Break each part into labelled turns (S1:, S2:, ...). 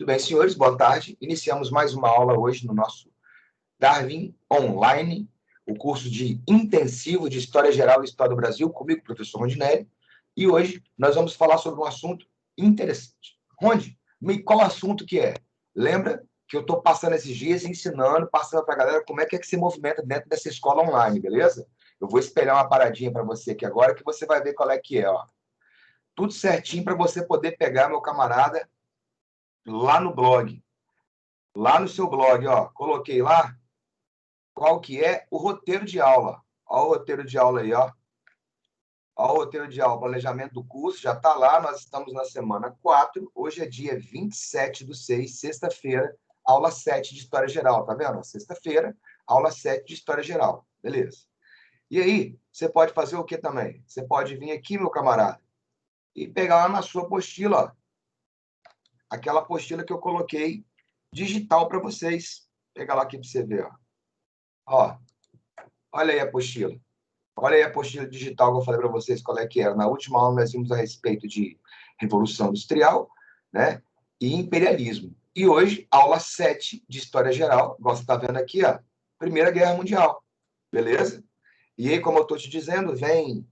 S1: Tudo bem, senhores? Boa tarde. Iniciamos mais uma aula hoje no nosso Darwin Online, o curso de intensivo de História Geral e História do Brasil, comigo, professor Rondinelli. E hoje nós vamos falar sobre um assunto interessante. Rondi, qual assunto que é? Lembra que eu estou passando esses dias ensinando, passando para a galera como é que se movimenta dentro dessa escola online, beleza? Eu vou espelhar uma paradinha para você aqui agora que você vai ver qual é que é, ó. Tudo certinho para você poder pegar, meu camarada, lá no blog. Lá no seu blog, ó, coloquei lá qual que é o roteiro de aula. Ó o roteiro de aula aí, ó. Ó o roteiro de aula, planejamento do curso, já está lá, nós estamos na semana 4, hoje é dia 27/6, sexta-feira, aula 7 de História Geral, tá vendo? Sexta-feira, aula 7 de História Geral, beleza. E aí, você pode fazer o que também? Você pode vir aqui, meu camarada, e pegar lá na sua apostila, ó, aquela apostila que eu coloquei digital para vocês. Pega lá aqui para você ver, ó. Ó, olha aí a apostila. Olha aí a apostila digital que eu falei para vocês qual é que era. Na última aula nós vimos a respeito de Revolução Industrial, né, e imperialismo. E hoje, aula 7 de História Geral, igual você está vendo aqui, ó, Primeira Guerra Mundial. Beleza? E aí, como eu estou te dizendo, vem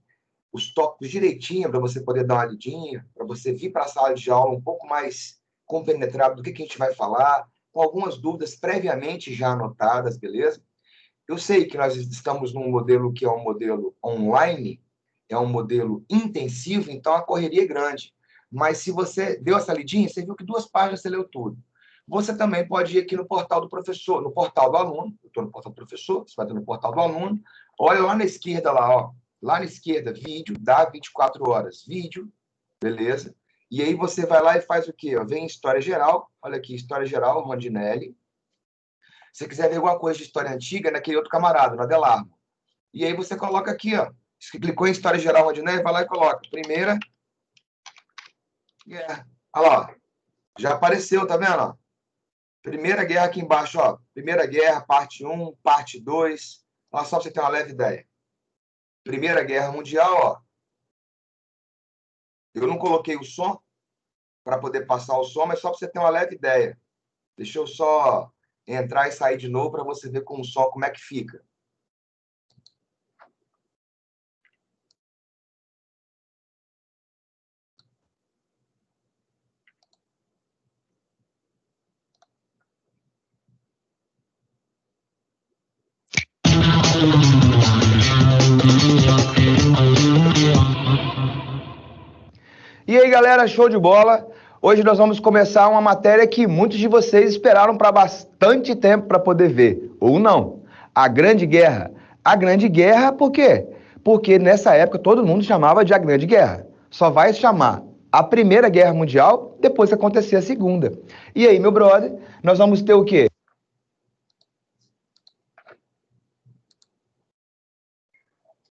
S1: os tópicos direitinho para você poder dar uma lidinha, para você vir para a sala de aula um pouco mais compenetrado do que a gente vai falar, com algumas dúvidas previamente já anotadas, beleza? Eu sei que nós estamos num modelo que é um modelo online, é um modelo intensivo, então a correria é grande. Mas se você deu essa lidinha, você viu que 2 páginas você leu tudo. Você também pode ir aqui no portal do professor, no portal do aluno. Eu estou no portal do professor, você vai ter no portal do aluno. Olha lá na esquerda, lá, ó. Lá na esquerda, vídeo, dá 24 horas. Vídeo, beleza? E aí você vai lá e faz o quê? Vem História Geral. Olha aqui, História Geral, Rondinelli. Se você quiser ver alguma coisa de história antiga, naquele outro camarada, no Adelarmo. E aí você coloca aqui, ó. Clicou em História Geral Rondinelli, vai lá e coloca. Primeira Guerra. Olha lá, ó. Já apareceu, tá vendo? Ó? Primeira Guerra aqui embaixo, ó. Primeira Guerra, parte 1, parte 2. Olha só pra você ter uma leve ideia. Primeira Guerra Mundial, ó. Eu não coloquei o som para poder passar o som, mas só para você ter uma leve ideia. Deixa eu só entrar e sair de novo para você ver com o som como é que fica. E aí, galera, show de bola! Hoje nós vamos começar uma matéria que muitos de vocês esperaram para bastante tempo para poder ver, ou não. A Grande Guerra. A Grande Guerra, por quê? Porque nessa época todo mundo chamava de a Grande Guerra. Só vai chamar a Primeira Guerra Mundial depois que acontecer a Segunda. E aí, meu brother, nós vamos ter o quê?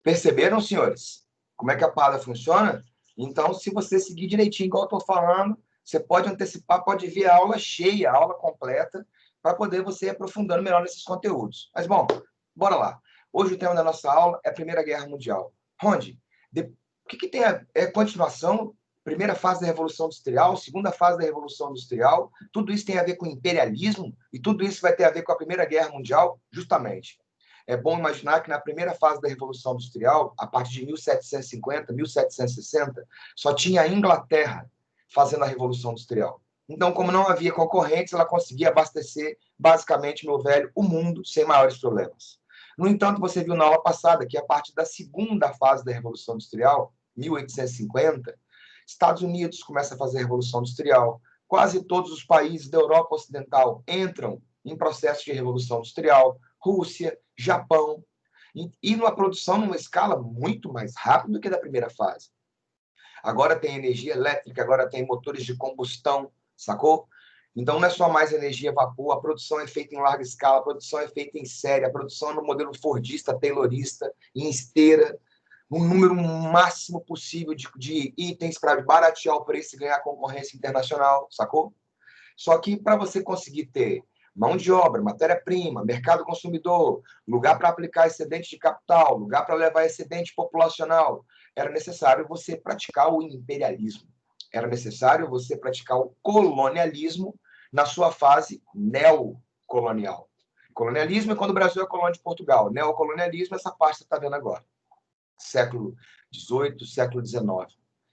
S1: Perceberam, senhores? Como é que a parada funciona? Então, se você seguir direitinho, igual eu estou falando, você pode antecipar, pode ver a aula cheia, a aula completa, para poder você ir aprofundando melhor nesses conteúdos. Mas, bom, bora lá. Hoje o tema da nossa aula é a Primeira Guerra Mundial. Rondi, o que tem continuação? Primeira fase da Revolução Industrial, segunda fase da Revolução Industrial, tudo isso tem a ver com imperialismo e tudo isso vai ter a ver com a Primeira Guerra Mundial, justamente. É bom imaginar que na primeira fase da Revolução Industrial, a partir de 1750, 1760, só tinha a Inglaterra fazendo a Revolução Industrial. Então, como não havia concorrentes, ela conseguia abastecer, basicamente, meu velho, o mundo sem maiores problemas. No entanto, você viu na aula passada que a partir da segunda fase da Revolução Industrial, 1850, Estados Unidos começa a fazer a Revolução Industrial. Quase todos os países da Europa Ocidental entram em processo de Revolução Industrial. Rússia, Japão, e numa produção numa escala muito mais rápida do que da primeira fase. Agora tem energia elétrica, agora tem motores de combustão, sacou? Então não é só mais energia a vapor, a produção é feita em larga escala, a produção é feita em série, a produção é no modelo fordista, taylorista, em esteira, um número máximo possível de itens para baratear o preço e ganhar concorrência internacional, sacou? Só que para você conseguir ter mão de obra, matéria-prima, mercado consumidor, lugar para aplicar excedente de capital, lugar para levar excedente populacional, era necessário você praticar o imperialismo. Era necessário você praticar o colonialismo na sua fase neocolonial. Colonialismo é quando o Brasil é colônia de Portugal. Neocolonialismo é essa parte que você está vendo agora. Século XVIII, século XIX.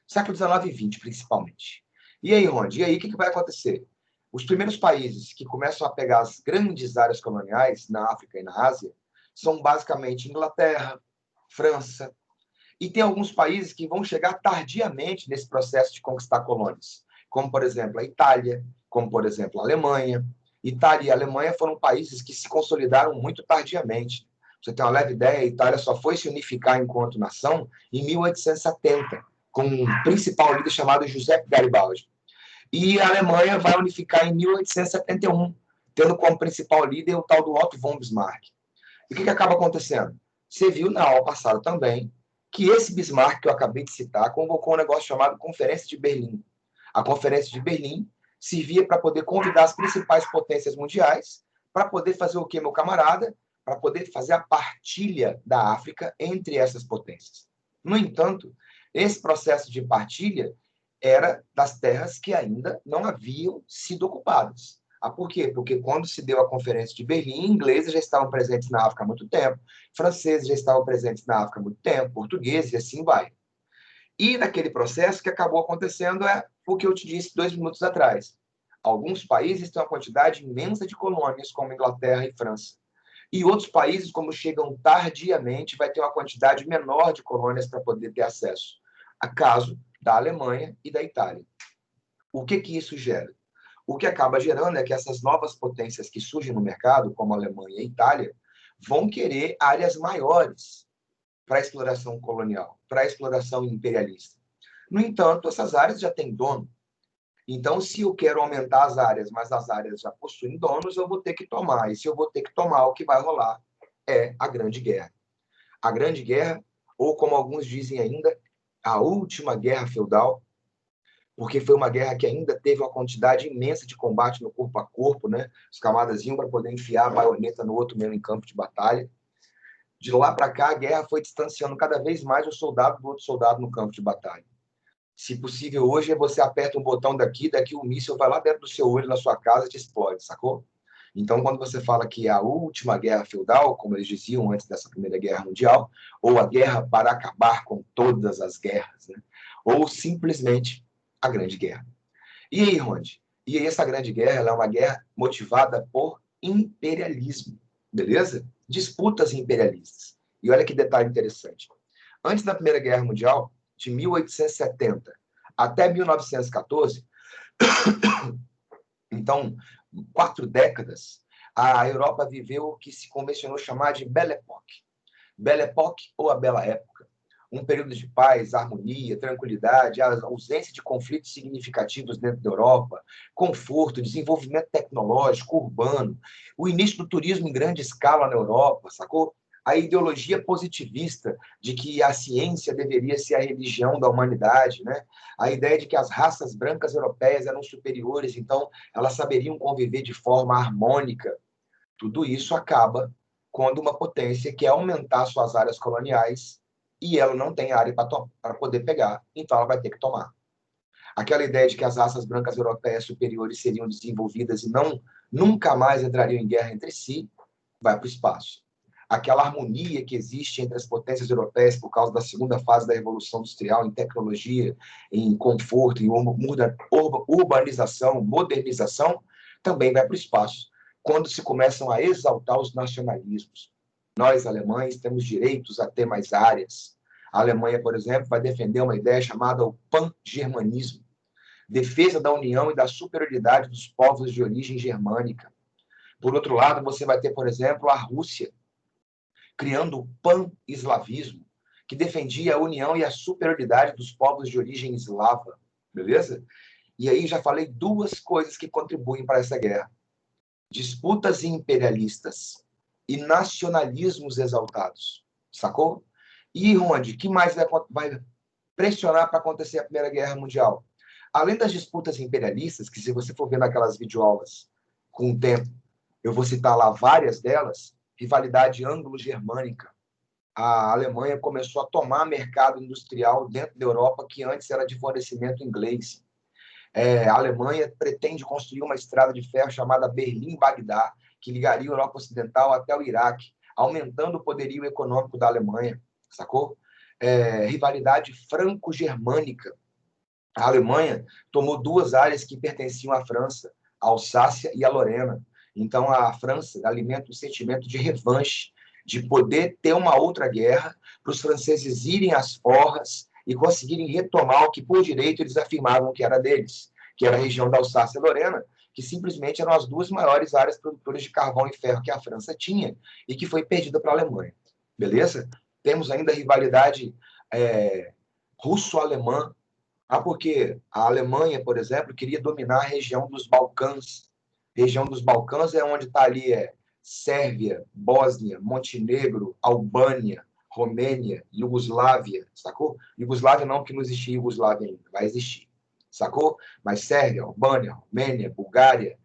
S1: Século XIX e XX, principalmente. E aí, Ronde? E aí, o que vai acontecer? Os primeiros países que começam a pegar as grandes áreas coloniais na África e na Ásia são basicamente Inglaterra, França, e tem alguns países que vão chegar tardiamente nesse processo de conquistar colônias, como, por exemplo, a Itália, como, por exemplo, a Alemanha. Itália e Alemanha foram países que se consolidaram muito tardiamente. Você tem uma leve ideia, a Itália só foi se unificar enquanto nação em 1870, com um principal líder chamado Giuseppe Garibaldi. E a Alemanha vai unificar em 1871, tendo como principal líder o tal do Otto von Bismarck. E o que acaba acontecendo? Você viu na aula passada também que esse Bismarck que eu acabei de citar convocou um negócio chamado Conferência de Berlim. A Conferência de Berlim servia para poder convidar as principais potências mundiais para poder fazer o quê, meu camarada? Para poder fazer a partilha da África entre essas potências. No entanto, esse processo de partilha era das terras que ainda não haviam sido ocupadas. Por quê? Porque quando se deu a Conferência de Berlim, ingleses já estavam presentes na África há muito tempo, franceses já estavam presentes na África há muito tempo, portugueses, e assim vai. E naquele processo, o que acabou acontecendo é o que eu te disse 2 minutos atrás. Alguns países têm uma quantidade imensa de colônias, como Inglaterra e França. E outros países, como chegam tardiamente, vai ter uma quantidade menor de colônias para poder ter acesso. A caso da Alemanha e da Itália. O que isso gera? O que acaba gerando é que essas novas potências que surgem no mercado, como a Alemanha e a Itália, vão querer áreas maiores para a exploração colonial, para a exploração imperialista. No entanto, essas áreas já têm dono. Então, se eu quero aumentar as áreas, mas as áreas já possuem donos, eu vou ter que tomar. E se eu vou ter que tomar, o que vai rolar é a Grande Guerra. A Grande Guerra, ou como alguns dizem ainda, a última guerra feudal, porque foi uma guerra que ainda teve uma quantidade imensa de combate no corpo a corpo, né? Os camaradas iam para poder enfiar a baioneta no outro mesmo em campo de batalha. De lá para cá, a guerra foi distanciando cada vez mais o soldado do outro soldado no campo de batalha. Se possível, hoje você aperta um botão daqui o míssil vai lá dentro do seu olho, na sua casa, e te explode, sacou? Então, quando você fala que é a última guerra feudal, como eles diziam antes dessa Primeira Guerra Mundial, ou a guerra para acabar com todas as guerras, né? Ou simplesmente a Grande Guerra. E aí, Ronde? E aí, essa Grande Guerra ela é uma guerra motivada por imperialismo, beleza? Disputas imperialistas. E olha que detalhe interessante. Antes da Primeira Guerra Mundial, de 1870 até 1914, então, 4 décadas, a Europa viveu o que se convencionou chamar de Belle Époque. Belle Époque ou a Bela Época. Um período de paz, harmonia, tranquilidade, a ausência de conflitos significativos dentro da Europa, conforto, desenvolvimento tecnológico, urbano, o início do turismo em grande escala na Europa, sacou? A ideologia positivista de que a ciência deveria ser a religião da humanidade, né? A ideia de que as raças brancas europeias eram superiores, então elas saberiam conviver de forma harmônica. Tudo isso acaba quando uma potência quer aumentar suas áreas coloniais e ela não tem área para poder pegar, então ela vai ter que tomar. Aquela ideia de que as raças brancas europeias superiores seriam desenvolvidas e nunca mais entrariam em guerra entre si, vai para o espaço. Aquela harmonia que existe entre as potências europeias por causa da segunda fase da Revolução Industrial, em tecnologia, em conforto, em urbanização, modernização, também vai para o espaço. Quando se começam a exaltar os nacionalismos. Nós, alemães, temos direitos a ter mais áreas. A Alemanha, por exemplo, vai defender uma ideia chamada o pan-germanismo, defesa da união e da superioridade dos povos de origem germânica. Por outro lado, você vai ter, por exemplo, a Rússia, criando o pan-eslavismo, que defendia a união e a superioridade dos povos de origem eslava, beleza? E aí já falei 2 coisas que contribuem para essa guerra. Disputas imperialistas e nacionalismos exaltados, sacou? E onde? Que mais vai pressionar para acontecer a Primeira Guerra Mundial? Além das disputas imperialistas, que se você for ver naquelas videoaulas com o tempo, eu vou citar lá várias delas, rivalidade anglo-germânica. A Alemanha começou a tomar mercado industrial dentro da Europa que antes era de fornecimento inglês. A Alemanha pretende construir uma estrada de ferro chamada Berlim-Bagdá, que ligaria a Europa Ocidental até o Iraque, aumentando o poderio econômico da Alemanha, sacou? Rivalidade franco-germânica. A Alemanha tomou duas áreas que pertenciam à França, a Alsácia e a Lorena. Então, a França alimenta o sentimento de revanche, de poder ter uma outra guerra, para os franceses irem às forras e conseguirem retomar o que, por direito, eles afirmavam que era deles, que era a região da Alsácia e Lorena, que simplesmente eram as duas maiores áreas produtoras de carvão e ferro que a França tinha e que foi perdida para a Alemanha. Beleza? Temos ainda a rivalidade russo-alemã. Porque a Alemanha, por exemplo, queria dominar a região dos Balcãs. A região dos Balcãs é onde está ali Sérvia, Bósnia, Montenegro, Albânia, Romênia, Iugoslávia, sacou? Iugoslávia não, porque não existia Iugoslávia ainda, vai existir, sacou? Mas Sérvia, Albânia, Romênia, Bulgária,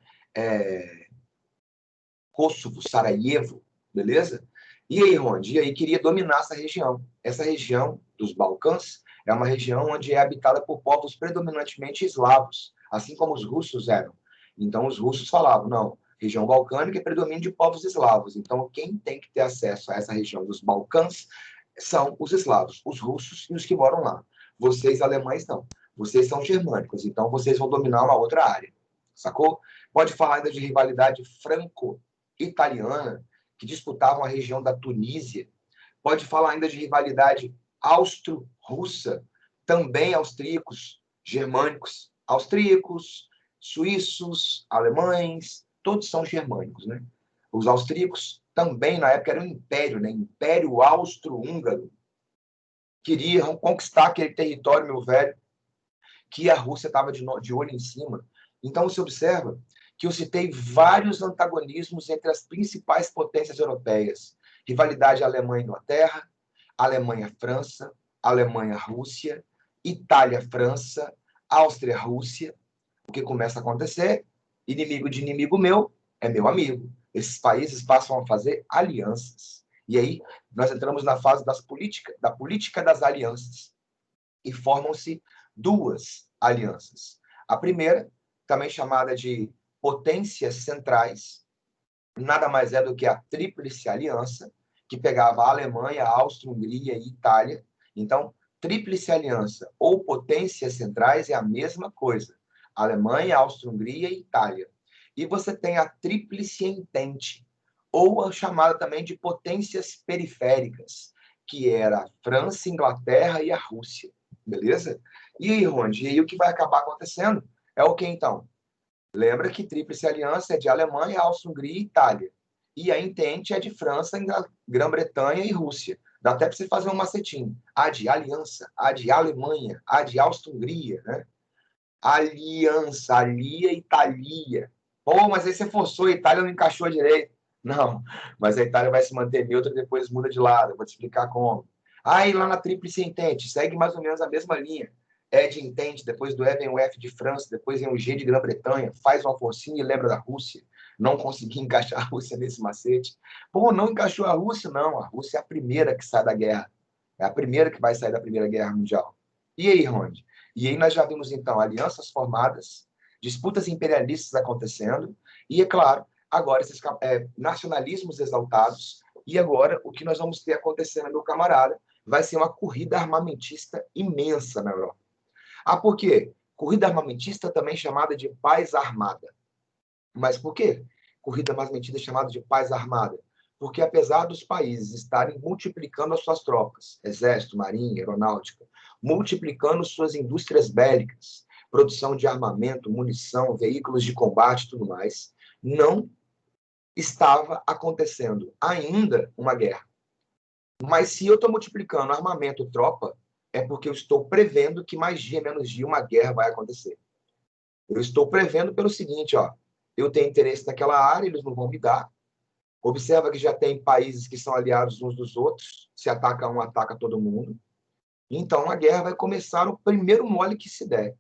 S1: Kosovo, Sarajevo, beleza? E aí, Ronde? E aí queria dominar essa região. Essa região dos Balcãs é uma região onde é habitada por povos predominantemente eslavos, assim como os russos eram. Então, os russos falavam, não, região balcânica é predomínio de povos eslavos. Então, quem tem que ter acesso a essa região dos Balcãs são os eslavos, os russos e os que moram lá. Vocês, alemães, não. Vocês são germânicos, então vocês vão dominar uma outra área. Sacou? Pode falar ainda de rivalidade franco-italiana, que disputavam a região da Tunísia. Pode falar ainda de rivalidade austro-russa, também austríacos, germânicos, austríacos, suíços, alemães, todos são germânicos, né? Os austríacos também, na época, era um império, né? Império Austro-Húngaro. Queriam conquistar aquele território, meu velho, que a Rússia estava de olho em cima. Então, você observa que eu citei vários antagonismos entre as principais potências europeias. Rivalidade Alemanha-Inglaterra, Alemanha-França, Alemanha-Rússia, Itália-França, Áustria-Rússia. O que começa a acontecer? Inimigo de inimigo meu é meu amigo. Esses países passam a fazer alianças. E aí, nós entramos na fase da política das alianças. E formam-se duas alianças. A primeira, também chamada de potências centrais, nada mais é do que a Tríplice Aliança, que pegava a Alemanha, a Áustria-Hungria e Itália. Então, Tríplice Aliança ou potências centrais é a mesma coisa. Alemanha, Áustria-Hungria e Itália. E você tem a Tríplice Entente, ou a chamada também de potências periféricas, que era a França, Inglaterra e a Rússia. Beleza? E aí, Ronde? E aí o que vai acabar acontecendo é o que, então? Lembra que Tríplice Aliança é de Alemanha, Áustria-Hungria e Itália. E a Entente é de França, Grã-Bretanha e Rússia. Dá até para você fazer um macetinho. A de Aliança, a de Alemanha, a de Áustria-Hungria, né? Aliança, Alia, Italia. Pô, mas aí você forçou, a Itália não encaixou direito. Não, mas a Itália vai se manter neutra e depois muda de lado. Eu vou te explicar como. Aí lá na Tríplice Entente, segue mais ou menos a mesma linha. E de Entente, depois do E vem o F de França, depois vem o G de Grã-Bretanha, faz uma forcinha e lembra da Rússia. Não consegui encaixar a Rússia nesse macete. Pô, não encaixou a Rússia? Não, a Rússia é a primeira que sai da guerra. É a primeira que vai sair da Primeira Guerra Mundial. E aí, Ronde? E aí nós já vimos, então, alianças formadas, disputas imperialistas acontecendo, e, é claro, agora esses nacionalismos exaltados, e agora o que nós vamos ter acontecendo, meu camarada, vai ser uma corrida armamentista imensa na Europa. Por quê? Corrida armamentista também chamada de paz armada. Mas por quê? Corrida armamentista chamada de paz armada. Porque apesar dos países estarem multiplicando as suas tropas, exército, marinha, aeronáutica, multiplicando suas indústrias bélicas, produção de armamento, munição, veículos de combate e tudo mais, não estava acontecendo ainda uma guerra. Mas se eu estou multiplicando armamento, tropa, é porque eu estou prevendo que mais dia, menos dia, uma guerra vai acontecer. Eu estou prevendo pelo seguinte, ó, eu tenho interesse naquela área, eles não vão me dar. Observa que já tem países que são aliados uns dos outros, se ataca um, ataca todo mundo. Então, a guerra vai começar no primeiro mole que se der.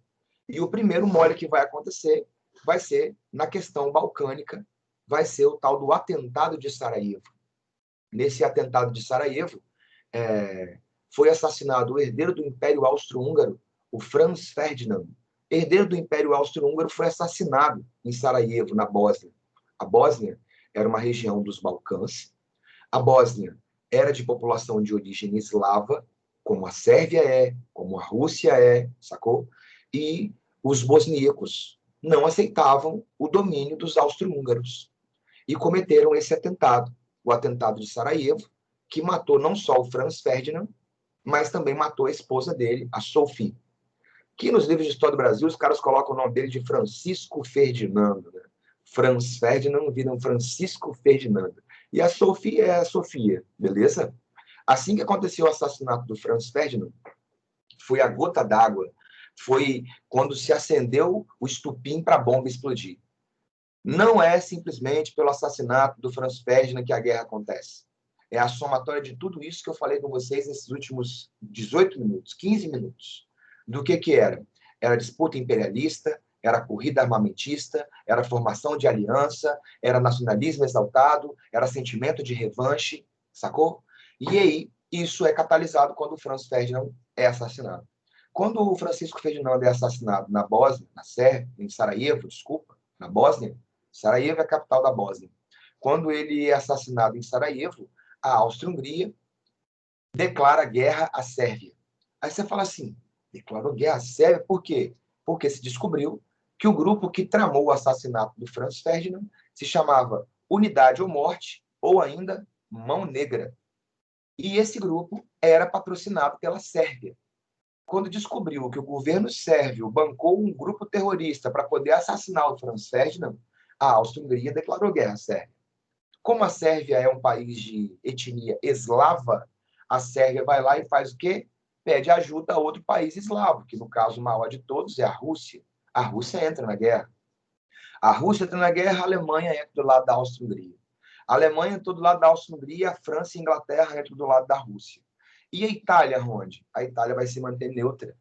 S1: E o primeiro mole que vai acontecer vai ser na questão balcânica, vai ser o tal do atentado de Sarajevo. Nesse atentado de Sarajevo, foi assassinado o herdeiro do Império Austro-Húngaro, o Franz Ferdinand. herdeiro do Império Austro-Húngaro, foi assassinado em Sarajevo, na Bósnia. A Bósnia era uma região dos Balcãs. A Bósnia era de população de origem eslava, como a Sérvia é, como a Rússia é, sacou? E os bosníacos não aceitavam o domínio dos austro-húngaros e cometeram esse atentado, o atentado de Sarajevo, que matou não só o Franz Ferdinand, mas também matou a esposa dele, a Sophie. Que nos livros de história do Brasil, os caras colocam o nome dele de Francisco Ferdinando, né? Franz Ferdinand vira um Francisco Ferdinando. E a Sophie é a Sofia, beleza? Assim que aconteceu o assassinato do Franz Ferdinand, foi a gota d'água, foi quando se acendeu o estupim para a bomba explodir. Não é simplesmente pelo assassinato do Franz Ferdinand que a guerra acontece. É a somatória de tudo isso que eu falei com vocês nesses últimos 18 minutos, 15 minutos. Do que era? Era disputa imperialista, era corrida armamentista, era formação de aliança, era nacionalismo exaltado, era sentimento de revanche, sacou? E aí, isso é catalisado quando o Franz Ferdinand é assassinado. Quando o Francisco Ferdinando é assassinado na Bósnia, na Sérvia, em Sarajevo, desculpa, na Bósnia, Sarajevo é a capital da Bósnia. Quando ele é assassinado em Sarajevo, a Áustria-Hungria declara guerra à Sérvia. Aí você fala assim, declarou guerra à Sérvia por quê? Porque se descobriu que o grupo que tramou o assassinato do Franz Ferdinand se chamava Unidade ou Morte, ou ainda Mão Negra. E esse grupo era patrocinado pela Sérvia. Quando descobriu que o governo sérvio bancou um grupo terrorista para poder assassinar o Franz Ferdinand, a Áustria-Hungria declarou guerra à Sérvia. Como a Sérvia é um país de etnia eslava, a Sérvia vai lá e faz o quê? Pede ajuda a outro país eslavo, que no caso o maior de todos é a Rússia. A Rússia entra na guerra. A Rússia entra na guerra, a Alemanha entra do lado da Áustria-Hungria. A Alemanha entra do lado da Áustria-Hungria, a França e a Inglaterra entram do lado da Rússia. E a Itália, onde? A Itália vai se manter neutra.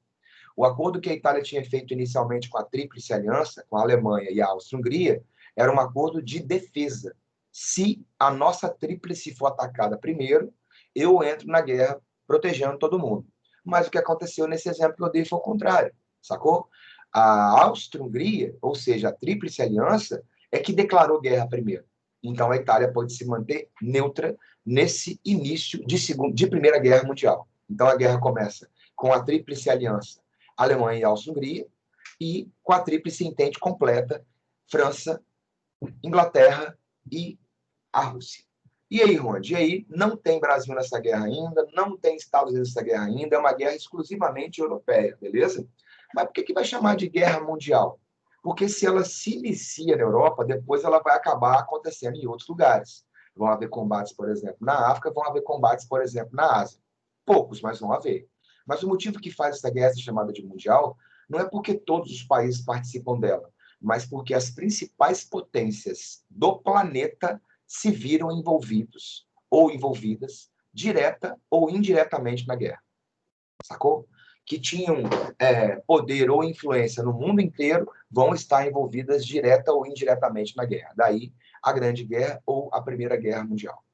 S1: O acordo que a Itália tinha feito inicialmente com a Tríplice Aliança, com a Alemanha e a Áustria-Hungria, era um acordo de defesa. Se a nossa tríplice for atacada primeiro, eu entro na guerra protegendo todo mundo. Mas o que aconteceu nesse exemplo que eu dei foi o contrário, sacou? A Áustria-Hungria, ou seja, a Tríplice Aliança, é que declarou guerra primeiro. Então a Itália pode se manter neutra nesse início de Primeira Guerra Mundial. Então a guerra começa com a Tríplice Aliança, Alemanha e Áustria-Hungria, e com a Tríplice Entente completa, França, Inglaterra e a Rússia. E aí, Ronde? E aí, não tem Brasil nessa guerra ainda, não tem Estados Unidos nessa guerra ainda, é uma guerra exclusivamente europeia, beleza? Mas por que vai chamar de guerra mundial? Porque se ela se inicia na Europa, depois ela vai acabar acontecendo em outros lugares. Vão haver combates, por exemplo, na África, vão haver combates, por exemplo, na Ásia. Poucos, mas vão haver. Mas o motivo que faz essa guerra ser chamada de mundial não é porque todos os países participam dela, mas porque as principais potências do planeta se viram envolvidos ou envolvidas, direta ou indiretamente, na guerra. Sacou? Que tinham poder ou influência no mundo inteiro vão estar envolvidas direta ou indiretamente na guerra. Daí a Grande Guerra ou a Primeira Guerra Mundial.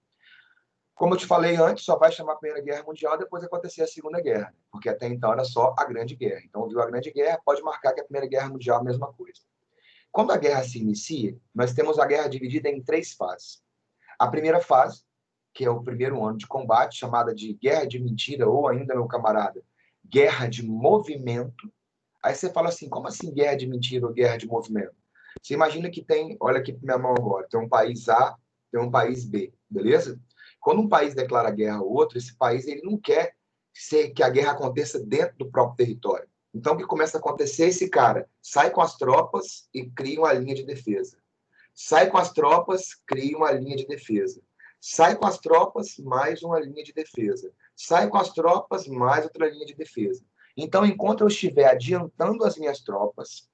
S1: Como eu te falei antes, só vai chamar a Primeira Guerra Mundial depois de acontecer a Segunda Guerra, porque até então era só a Grande Guerra. Então, viu a Grande Guerra, pode marcar que a Primeira Guerra Mundial é a mesma coisa. Quando a guerra se inicia, nós temos a guerra dividida em 3 fases. A primeira fase, que é o primeiro ano de combate, chamada de guerra de mentira, ou ainda, meu camarada, guerra de movimento. Aí você fala assim, como assim guerra de mentira ou guerra de movimento? Você imagina que tem, olha aqui para minha mão agora, tem um país A, tem um país B, beleza? Quando um país declara guerra ao outro, esse país ele não quer que a guerra aconteça dentro do próprio território. Então, o que começa a acontecer? Esse cara sai com as tropas e cria uma linha de defesa. Sai com as tropas, cria uma linha de defesa. Sai com as tropas, mais uma linha de defesa. Sai com as tropas, mais outra linha de defesa. Então, enquanto eu estiver adiantando as minhas tropas,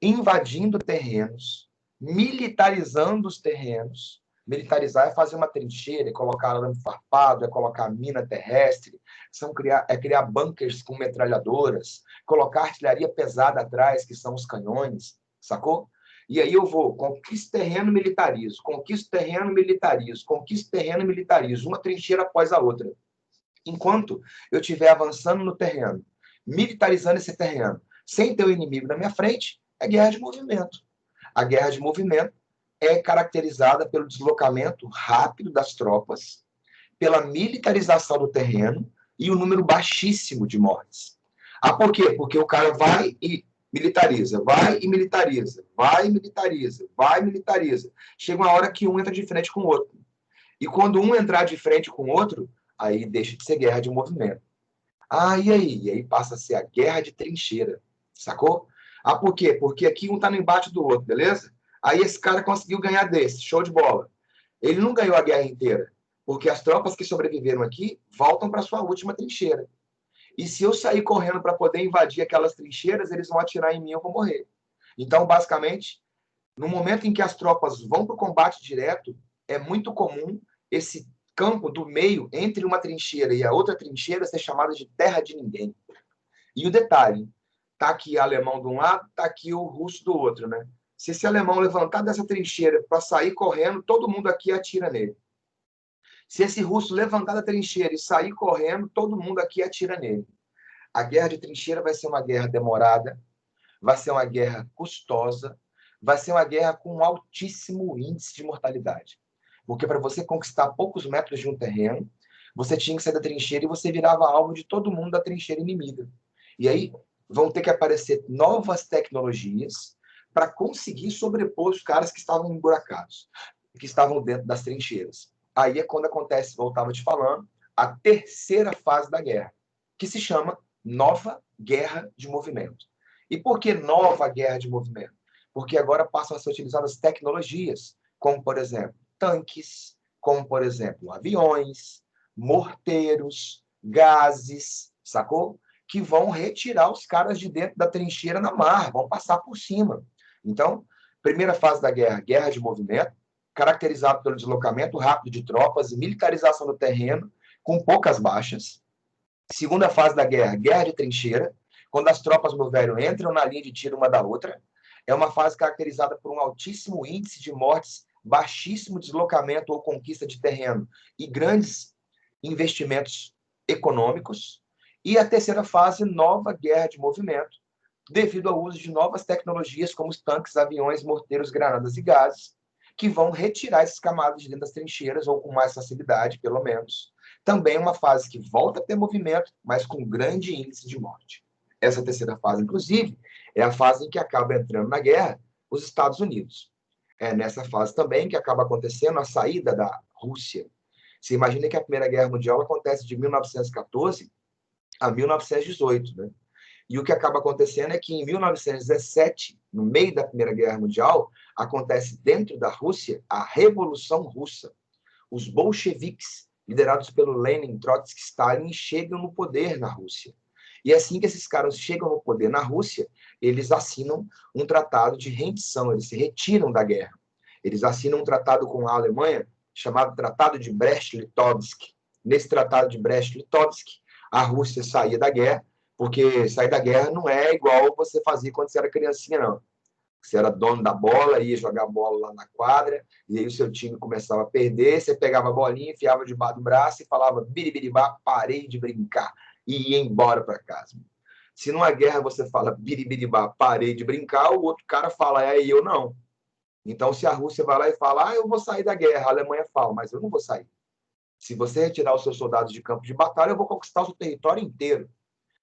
S1: invadindo terrenos, militarizando os terrenos, militarizar é fazer uma trincheira, é colocar arame farpado, é colocar mina terrestre, é criar bunkers com metralhadoras, colocar artilharia pesada atrás, que são os canhões, sacou? E aí eu vou, conquisto terreno, militarizo, conquisto terreno, militarizo, conquisto terreno, militarizo, uma trincheira após a outra. Enquanto eu estiver avançando no terreno, militarizando esse terreno, Sem ter o inimigo na minha frente, é guerra de movimento. A guerra de movimento é caracterizada pelo deslocamento rápido das tropas, pela militarização do terreno e o número baixíssimo de mortes. Por quê? Porque o cara vai e militariza, vai e militariza, vai e militariza, vai e militariza. Chega uma hora que um entra de frente com o outro. E quando um entrar de frente com o outro, aí deixa de ser guerra de movimento. E aí? E aí passa a ser a guerra de trincheira. Sacou? Por quê? Porque aqui um tá no embate do outro, beleza? Aí esse cara conseguiu ganhar desse, show de bola. Ele não ganhou a guerra inteira, porque as tropas que sobreviveram aqui voltam para sua última trincheira. E se eu sair correndo para poder invadir aquelas trincheiras, eles vão atirar em mim e eu vou morrer. Então, basicamente, no momento em que as tropas vão para o combate direto, é muito comum esse campo do meio entre uma trincheira e a outra trincheira ser chamada de terra de ninguém. E o detalhe, tá aqui alemão de um lado, tá aqui o russo do outro, né? Se esse alemão levantar dessa trincheira para sair correndo, todo mundo aqui atira nele. Se esse russo levantar da trincheira e sair correndo, todo mundo aqui atira nele. A guerra de trincheira vai ser uma guerra demorada, vai ser uma guerra custosa, vai ser uma guerra com um altíssimo índice de mortalidade. Porque para você conquistar poucos metros de um terreno, você tinha que sair da trincheira e você virava alvo de todo mundo da trincheira inimiga. E aí vão ter que aparecer novas tecnologias para conseguir sobrepor os caras que estavam emburacados, que estavam dentro das trincheiras. Aí é quando acontece, voltava te falando, a terceira fase da guerra, que se chama Nova Guerra de Movimento. E por que nova guerra de movimento? Porque agora passam a ser utilizadas tecnologias, como, por exemplo, tanques, como, por exemplo, aviões, morteiros, gases, sacou? Que vão retirar os caras de dentro da trincheira na mar, vão passar por cima. Então, primeira fase da guerra, guerra de movimento, caracterizado pelo deslocamento rápido de tropas e militarização do terreno, com poucas baixas. Segunda fase da guerra, guerra de trincheira, quando as tropas, meu velho, entram na linha de tiro uma da outra. É uma fase caracterizada por um altíssimo índice de mortes, baixíssimo deslocamento ou conquista de terreno e grandes investimentos econômicos. E a terceira fase, nova guerra de movimento, devido ao uso de novas tecnologias como os tanques, aviões, morteiros, granadas e gases, que vão retirar esses camadas de dentro das trincheiras, ou com mais facilidade, pelo menos. Também uma fase que volta a ter movimento, mas com grande índice de morte. Essa terceira fase, inclusive, é a fase em que acaba entrando na guerra os Estados Unidos. É nessa fase também que acaba acontecendo a saída da Rússia. Você imagina que a Primeira Guerra Mundial acontece de 1914 a 1918, né? E o que acaba acontecendo é que em 1917, no meio da Primeira Guerra Mundial, acontece dentro da Rússia a Revolução Russa. Os bolcheviques, liderados pelo Lenin, Trotsky, Stalin, chegam no poder na Rússia. E assim que esses caras chegam no poder na Rússia, eles assinam um tratado de rendição, eles se retiram da guerra. Eles assinam um tratado com a Alemanha, chamado Tratado de Brest-Litovsk. Nesse Tratado de Brest-Litovsk, a Rússia saía da guerra, porque sair da guerra não é igual você fazia quando você era criancinha, não. Você era dono da bola, ia jogar bola lá na quadra, e aí o seu time começava a perder, você pegava a bolinha, enfiava debaixo do braço e falava biribiribá, parei de brincar, e ia embora para casa. Se numa guerra você fala biribiribá, parei de brincar, o outro cara fala, eu não. Então, se a Rússia vai lá e fala, eu vou sair da guerra, a Alemanha fala, mas eu não vou sair. Se você retirar os seus soldados de campo de batalha, eu vou conquistar o seu território inteiro.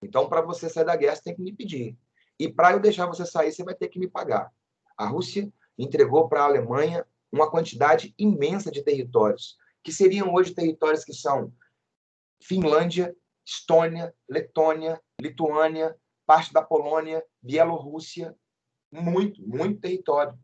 S1: Então, para você sair da guerra, você tem que me pedir. E para eu deixar você sair, você vai ter que me pagar. A Rússia entregou para a Alemanha uma quantidade imensa de territórios, que seriam hoje territórios que são Finlândia, Estônia, Letônia, Lituânia, parte da Polônia, Bielorrússia, muito território.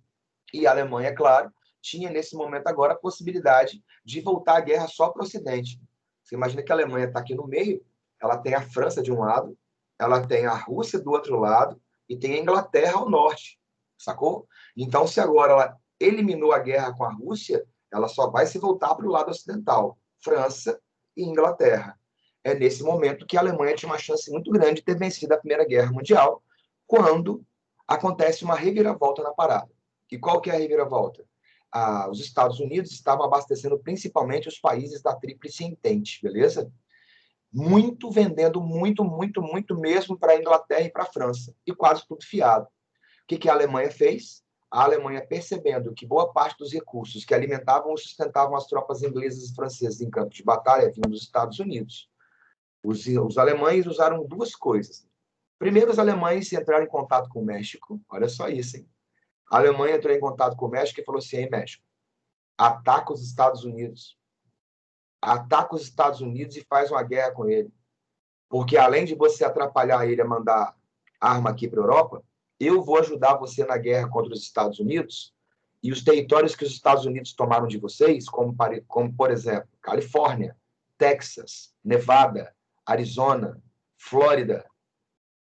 S1: E a Alemanha, claro, tinha nesse momento agora a possibilidade de voltar à guerra só para o Ocidente. Você imagina que a Alemanha está aqui no meio, ela tem a França de um lado, ela tem a Rússia do outro lado e tem a Inglaterra ao norte, sacou? Então, se agora ela eliminou a guerra com a Rússia, ela só vai se voltar para o lado ocidental, França e Inglaterra. É nesse momento que a Alemanha tinha uma chance muito grande de ter vencido a Primeira Guerra Mundial, quando acontece uma reviravolta na parada. E qual que é a reviravolta? Os Estados Unidos estavam abastecendo principalmente os países da Tríplice Entente, beleza? muito, vendendo muito, muito, muito mesmo para a Inglaterra e para a França, e quase tudo fiado. O que a Alemanha fez? A Alemanha, percebendo que boa parte dos recursos que alimentavam e sustentavam as tropas inglesas e francesas em campos de batalha vinham dos Estados Unidos. Os alemães usaram duas coisas. Primeiro, os alemães entraram em contato com o México. Olha só isso, hein? A Alemanha entrou em contato com o México e falou assim: Ei, México, ataca os Estados Unidos. Ataca os Estados Unidos e faz uma guerra com ele. Porque além de você atrapalhar ele a mandar arma aqui para a Europa, eu vou ajudar você na guerra contra os Estados Unidos, e os territórios que os Estados Unidos tomaram de vocês, como por exemplo, Califórnia, Texas, Nevada, Arizona, Flórida,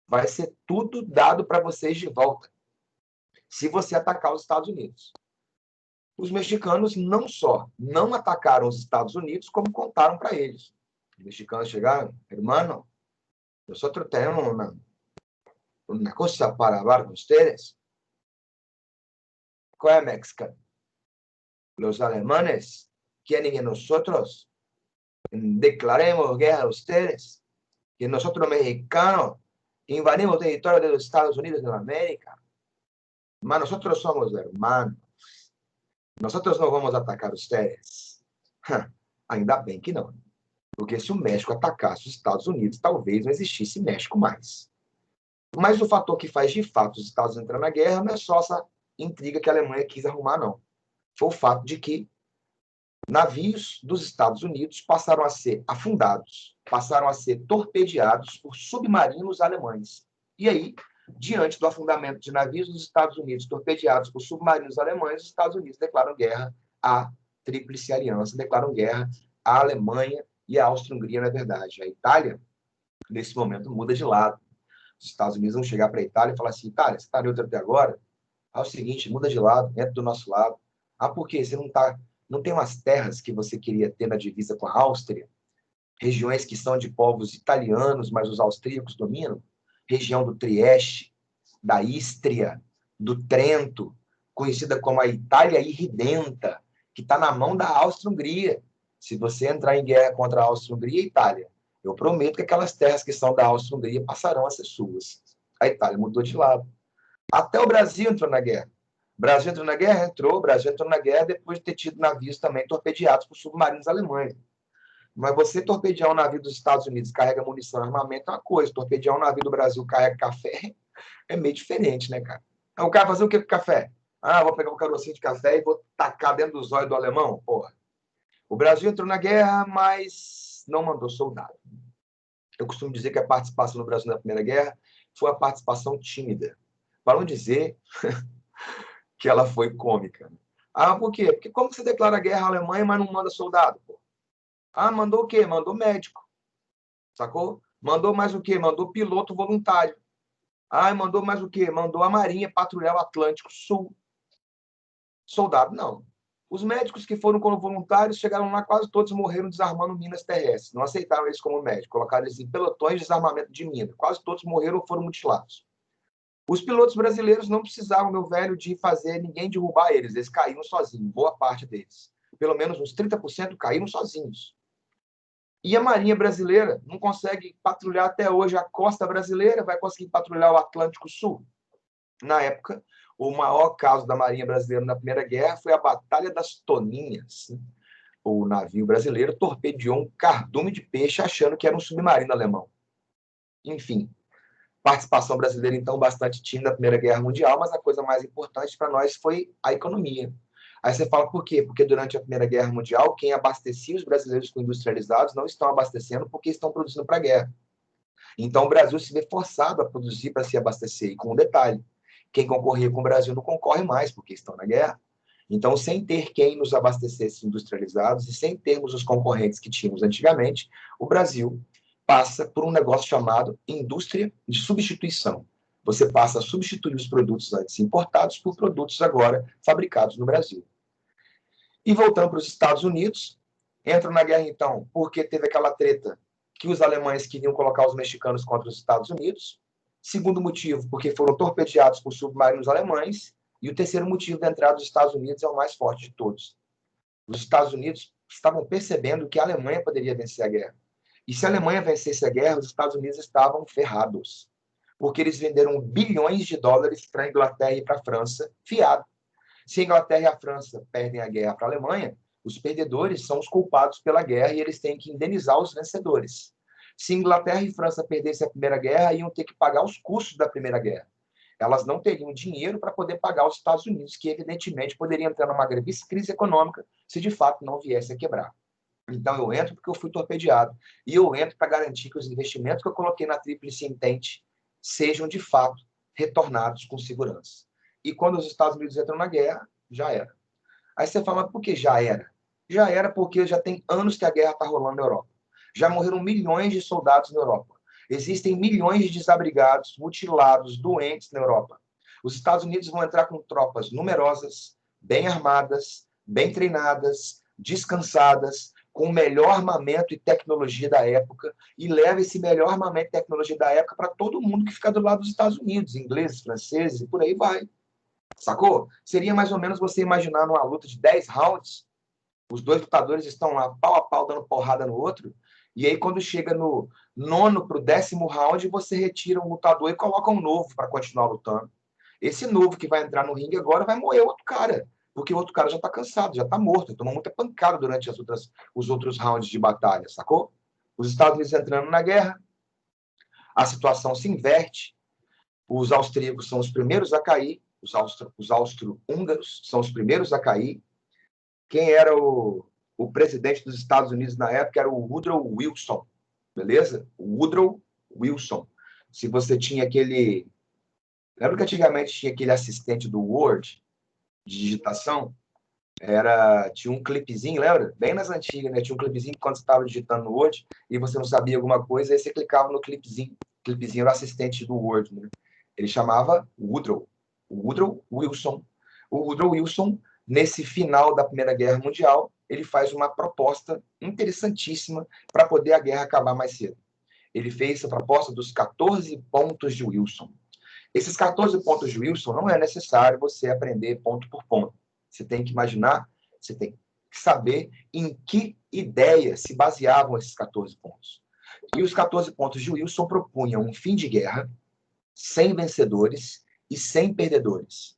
S1: vai ser tudo dado para vocês de volta, se você atacar os Estados Unidos. Os mexicanos não só não atacaram os Estados Unidos, como contaram para eles. Os mexicanos chegaram: hermano, nosotros tenemos una cosa para hablar con ustedes. ¿Cuál es mexicano? Los alemanes quieren que nosotros declaremos guerra a ustedes, que nosotros mexicanos invadimos territorio de los Estados Unidos de América. Mas nosotros somos hermanos. Nosotros não vamos atacar ustedes. Ainda bem que não. Porque se o México atacasse os Estados Unidos, talvez não existisse México mais. Mas o fator que faz, de fato, os Estados Unidos entrar na guerra não é só essa intriga que a Alemanha quis arrumar, não. Foi o fato de que navios dos Estados Unidos passaram a ser afundados, passaram a ser torpedeados por submarinos alemães. E aí, diante do afundamento de navios dos Estados Unidos torpedeados por submarinos alemães, os Estados Unidos declaram guerra à Tríplice Aliança, declaram guerra à Alemanha e à Áustria-Hungria, na verdade. A Itália, nesse momento, muda de lado. Os Estados Unidos vão chegar para a Itália e falar assim: Itália, você está neutra até agora? É o seguinte, muda de lado, entra do nosso lado. Ah, por quê? Você não tem umas terras que você queria ter na divisa com a Áustria? Regiões que são de povos italianos, mas os austríacos dominam? Região do Trieste, da Ístria, do Trento, conhecida como a Itália Irridenta, que está na mão da Áustria-Hungria. Se você entrar em guerra contra a Áustria-Hungria e Itália, eu prometo que aquelas terras que são da Áustria-Hungria passarão a ser suas. A Itália mudou de lado. Até o Brasil entrou na guerra. O Brasil entrou na guerra? Entrou. O Brasil entrou na guerra depois de ter tido navios também torpedeados por submarinos alemães. Mas você torpedear um navio dos Estados Unidos carrega munição e armamento é uma coisa. Torpedear um navio do Brasil carrega café é meio diferente, né, cara? Então, o cara fazer o que com o café? Ah, vou pegar um carocinho de café e vou tacar dentro do zóio do alemão? Porra. O Brasil entrou na guerra, mas não mandou soldado. Eu costumo dizer que a participação do Brasil na Primeira Guerra foi a participação tímida, para não dizer que ela foi cômica. Ah, por quê? Porque como você declara guerra à Alemanha, mas não manda soldado? Pô? Ah, mandou o quê? Mandou médico. Sacou? Mandou mais o quê? Mandou piloto voluntário. Ah, mandou mais o quê? Mandou a Marinha patrulhar o Atlântico Sul. Soldado, não. Os médicos que foram como voluntários chegaram lá, quase todos morreram desarmando minas terrestres. Não aceitaram eles como médicos. Colocaram eles em pelotões de desarmamento de mina. Quase todos morreram ou foram mutilados. Os pilotos brasileiros não precisavam, meu velho, de fazer ninguém derrubar eles. Eles caíram sozinhos, boa parte deles. Pelo menos uns 30% caíram sozinhos. E a Marinha Brasileira não consegue patrulhar até hoje a costa brasileira, vai conseguir patrulhar o Atlântico Sul? Na época, o maior caso da Marinha Brasileira na Primeira Guerra foi a Batalha das Toninhas. O navio brasileiro torpedeou um cardume de peixe achando que era um submarino alemão. Enfim, participação brasileira, então, bastante tímida na Primeira Guerra Mundial, mas a coisa mais importante para nós foi a economia. Aí você fala por quê? Porque durante a Primeira Guerra Mundial, quem abastecia os brasileiros com industrializados não estão abastecendo porque estão produzindo para a guerra. Então, o Brasil se vê forçado a produzir para se abastecer. E com um detalhe, quem concorria com o Brasil não concorre mais porque estão na guerra. Então, sem ter quem nos abastecesse industrializados e sem termos os concorrentes que tínhamos antigamente, o Brasil passa por um negócio chamado indústria de substituição. Você passa a substituir os produtos antes importados por produtos agora fabricados no Brasil. E voltando para os Estados Unidos, entram na guerra, então, porque teve aquela treta que os alemães queriam colocar os mexicanos contra os Estados Unidos. Segundo motivo, porque foram torpedeados por submarinos alemães. E o terceiro motivo da entrada dos Estados Unidos é o mais forte de todos. Os Estados Unidos estavam percebendo que a Alemanha poderia vencer a guerra. E se a Alemanha vencesse a guerra, os Estados Unidos estavam ferrados, porque eles venderam bilhões de dólares para a Inglaterra e para a França, fiado. Se a Inglaterra e a França perdem a guerra para a Alemanha, os perdedores são os culpados pela guerra e eles têm que indenizar os vencedores. Se Inglaterra e França perdessem a Primeira Guerra, iam ter que pagar os custos da Primeira Guerra. Elas não teriam dinheiro para poder pagar os Estados Unidos, que evidentemente poderia entrar numa gravíssima crise econômica se de fato não viesse a quebrar. Então eu entro porque eu fui torpedeado e eu entro para garantir que os investimentos que eu coloquei na Tríplice Entente sejam de fato retornados com segurança. E quando os Estados Unidos entram na guerra, já era. Aí você fala, mas por que já era? Já era porque já tem anos que a guerra está rolando na Europa. Já morreram milhões de soldados na Europa. Existem milhões de desabrigados, mutilados, doentes na Europa. Os Estados Unidos vão entrar com tropas numerosas, bem armadas, bem treinadas, descansadas, com o melhor armamento e tecnologia da época, e leva esse melhor armamento e tecnologia da época para todo mundo que fica do lado dos Estados Unidos, ingleses, franceses, e por aí vai. Sacou? Seria mais ou menos você imaginar numa luta de 10 rounds, os dois lutadores estão lá pau a pau dando porrada no outro, e aí quando chega no nono para o 10º round, você retira um lutador e coloca um novo para continuar lutando. Esse novo que vai entrar no ringue agora vai morrer outro cara, porque o outro cara já está cansado, já está morto, tomou muita pancada durante os outros rounds de batalha, sacou? Os Estados Unidos entrando na guerra, a situação se inverte, os austríacos são os primeiros a cair, os austro-húngaros são os primeiros a cair. Quem era o presidente dos Estados Unidos na época era o Woodrow Wilson, beleza? O Woodrow Wilson. Se você tinha aquele... Lembra que antigamente tinha aquele assistente do Word, de digitação? Tinha um clipezinho, lembra? Bem nas antigas, né? Tinha um clipezinho que quando você estava digitando no Word e você não sabia alguma coisa, aí você clicava no clipezinho. O clipezinho era o assistente do Word, né? Ele chamava Woodrow Wilson. O Woodrow Wilson, nesse final da Primeira Guerra Mundial, ele faz uma proposta interessantíssima para poder a guerra acabar mais cedo. Ele fez a proposta dos 14 pontos de Wilson. Esses 14 pontos de Wilson não é necessário você aprender ponto por ponto. Você tem que imaginar, você tem que saber em que ideia se baseavam esses 14 pontos. E os 14 pontos de Wilson propunham um fim de guerra, sem vencedores e sem perdedores.